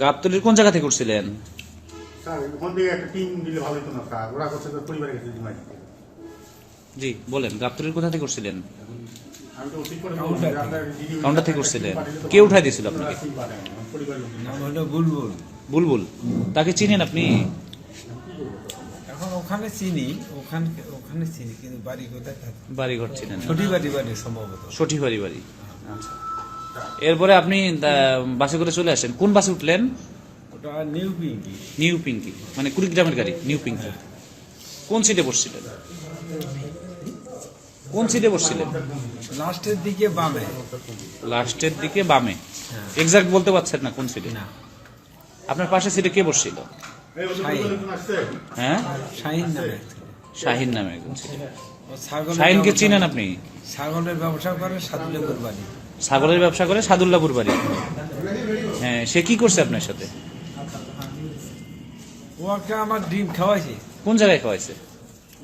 গাবতলীর কোন জায়গা থেকে করছিলেন? স্যার ওখান থেকে একটা টিম দিলে ভালো হতো না স্যার, ওরা করছে পরিবারে গেছে জিমাই। জি বলেন, গাবতলীর কোথা থেকে করছিলেন? আমি তো ঠিক করে কাউন্টার থেকে করছিলেন। কে উঠাই দিয়েছিল আপনাকে? নাম হলো বুলবুল। বুলবুল, তাকে চিনেন আপনি? এখন ওখানে চিনি, ওখানে চিনি, কিন্তু বাড়ি কোথায় থাকে? বাড়ি ঘর চিনেন? ছোটি বাড়ি সম্ভবত। সঠিবাড়ি বাড়ি। আচ্ছা, এরপরে আপনি বাসে করে চলে আসেন। কোন বাসে উঠলেন? ওটা নিউ পিঙ্কি। নিউ পিঙ্কি মানে কুড়িগ্রামের গাড়ি নিউ পিঙ্কি। কোন সিটে বসছিলেন? কোন সিটে বসছিলেন? লাস্টের দিকে বামে। লাস্টের দিকে বামে। এক্সাক্ট বলতে পারছেন না কোন সিটে? না, আপনার পাশে সিটে কে বসছিল? হ্যাঁ, শাহিন নামে। শাহিন নামে একজন ছিল। ও ছাগলের শাহিনকে ব্যবসা- চিনেন আপনি? ছাগলের ব্যবসা করে সাদুলেপুর বাড়ি। ছাগলের ব্যবসা করে সাদুল্লাপুর বাড়ি। হ্যাঁ, সে কি করছে আপনার সাথে? ও একটা আমার ডিম খাওয়াইছে। কোন জায়গায় খাওয়াইছে?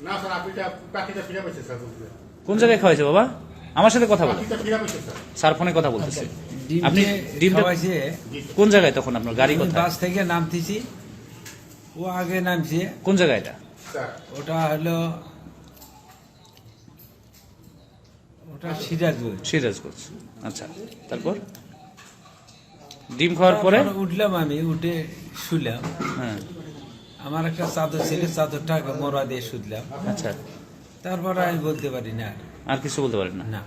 না স্যার, আপনি পাখিটা ফিরে পেয়েছে স্যার, কোন জায়গায় খাওয়াইছে বাবা? আমার সাথে কথা বলেন। পাখিটা ফিরে পেয়েছে স্যার। স্যার ফোনে কথা বলতেছে। ডিম আপনি ডিমটা খাওয়াইছে। কোন জায়গায়? তখন আপনার গাড়ি আমি কোথায়? বাস থেকে নামতেছি, ও আগে নামছে। কোন জায়গায় এটা? স্যার ওটা হলো ওটা সিরাজগঞ্জ। সিরাজগঞ্জ। আচ্ছা, তারপর ডিম খাওয়ার পরে? তারপর উঠলাম, আমি উঠে শুলাম। হ্যাঁ, আমার একটা চাদর ছিল, চাদরটা মোড়া দিয়ে শুধলাম। আচ্ছা, তারপর আমি বলতে পারি না। আর কিছু বলতে পারেন না? না।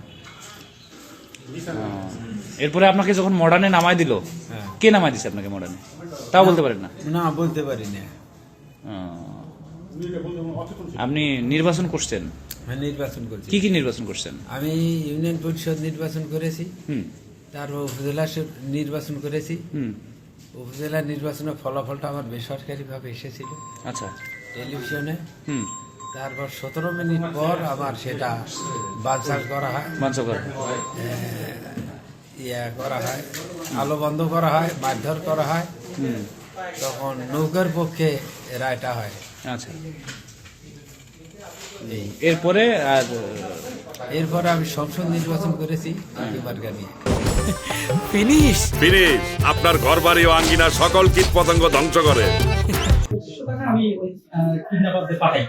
এরপরে আপনাকে যখন মডার্নে নামাই দিল, হ্যাঁ। কে নামাই দিছে আপনাকে মডার্নে? তাও বলতে পারেন না? না, বলতে পারি না। আপনি নির্বাচন করছেন? আমি নির্বাচন করছি। কি কি নির্বাচন করছেন? আমি ইউনিয়ন পরিষদ নির্বাচন করেছি, হুম তারপর উপজেলা নির্বাচন করেছি। হুম উপজেলা নির্বাচনের ফলাফলটা আমার বেসরকারিভাবে এসেছিল আচ্ছা, টেলিভিশনে। হুম তারপর 17 মিনিট পর আবার সেটা বাছাই করা হয়, মানসকর। করা হয়, আলো বন্ধ করা হয়, মারধর করা হয়। হুম তখন নৌকার পক্ষে রায়টা হয়। আচ্ছা, এরপরে আর এরপরে আমি সংসদ নির্বাচন করেছি মার্কা নিয়ে। ফিনিশ। আপনার ঘর বাড়ি ও আঙ্গিনার সকল কীট পতঙ্গ ধ্বংস করে। 2500 টাকা আমি ওই কিডন্যাপারদের পাঠাই।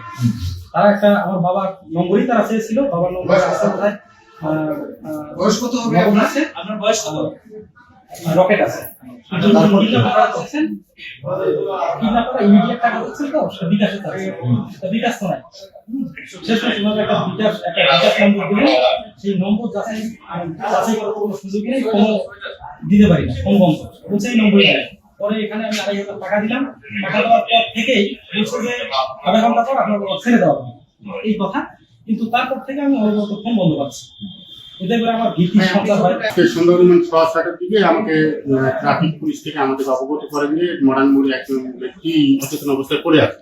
তারা একটা আমার বাবার নম্বরই তারা চেয়েছিল, বাবার নম্বর আছে কোথায়? বয়স কত হবে আপনার বয়স কত? রকেট আছে। কিডন্যাপার ইমিডিয়েট টাকা দিচ্ছেন তো, সে বিকাশে চাচ্ছে। তা বিকাশ তো নাই। শেষ পর্যন্ত একটা বিকাশ নম্বর দিলে সেই নম্বর যাচাই করার কোনো সুযোগই নেই, কোনো দিতে পারি না, ফোন বন্ধ বলছে এই নম্বরই দেয়। পরে এখানে আমি 2500 টাকা দিলাম। টাকা দেওয়ার পর থেকেই বলছে যে আধা ঘন্টা পর আপনার ছেড়ে দেওয়া হবে এই কথা, কিন্তু তারপর থেকে আমি অনবরত ফোন বন্ধ পাচ্ছি। এতে করে আমার ভীতি সঞ্চার হয়। সন্ধ্যাবেলা 6-7টার দিকে আমাকে ট্রাফিক পুলিশ থেকে আমাদের অবগত করেন যে মডার্ন মোড়ে একজন ব্যক্তি অচেতন অবস্থায় পড়ে আছে।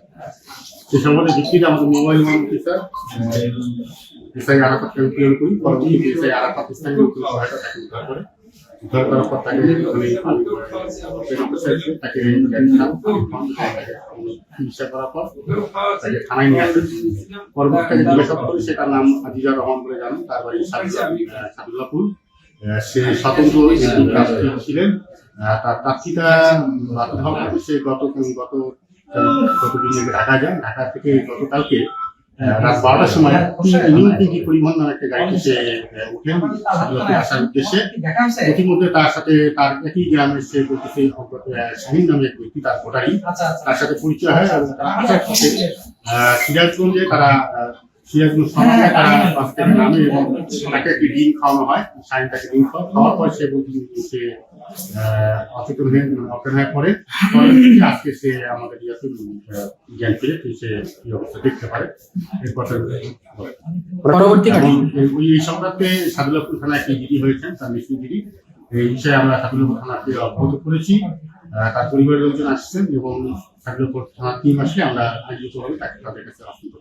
সে সম্বন্ধে ভিত্তিতে আমাদের মোবাইল মান অফিসার এসআই আরাফাত প্রেরণ করি। পরবর্তীতে এসআই আরাফাত স্থানীয় সহায়তা তাকে উদ্ধার করে। উদ্ধার করার পর তাকে তাকে চিকিৎসা করার পর তাকে থানায় নিয়ে আসে। পরবর্তীতে জিজ্ঞাসাবাদ করে সে তার নাম আজিজা রহমান বলে জানেন, তার বাড়ি সাদুল্লাপুর। সে স্বতন্ত্র প্রার্থী ছিলেন। তার প্রার্থীটা বাতিল হওয়ার পরে সে গতদিন ঢাকা যান। ঢাকা থেকে গতকালকে রাত 12টার সময় পরিবহন নামে একটা গাড়িতে সে উঠেন সাদুল্লাপুর আসার উদ্দেশ্যে। ইতিমধ্যে তার সাথে তার একই গ্রামের সে বলতেছে শাহিন নামে এক ব্যক্তি, তার ভোটারই, তার সাথে পরিচয় হয় এবং তারা আসার পথে সিরাজগঞ্জে সিরাজগঞ্জ সমাজে তারা বাস থেকে নামে এবং তাকে একটি ডিম খাওয়ানো হয়। শাহিন তাকে ডিম খাওয়ার পর সে বলতে সে অচেতন হয়ে অজ্ঞান হয়ে পড়ে। আজকে সে আমাদের জ্ঞান ফিরে সে এই অবস্থা দেখতে পারে। এরপর এই সংক্রান্তে সাদুল্লাপুর থানায় একটি জিডি হয়েছেন, তার মিসিং জিডি। এই বিষয়ে আমরা সাদুল্লাপুর থানাকে অবগত করেছি। তার পরিবারের লোকজন আসছেন এবং সাদুল্লাপুর থানার টিম আসলে আমরা আইনগতভাবে তাকে তাদের কাছে হস্তান্তর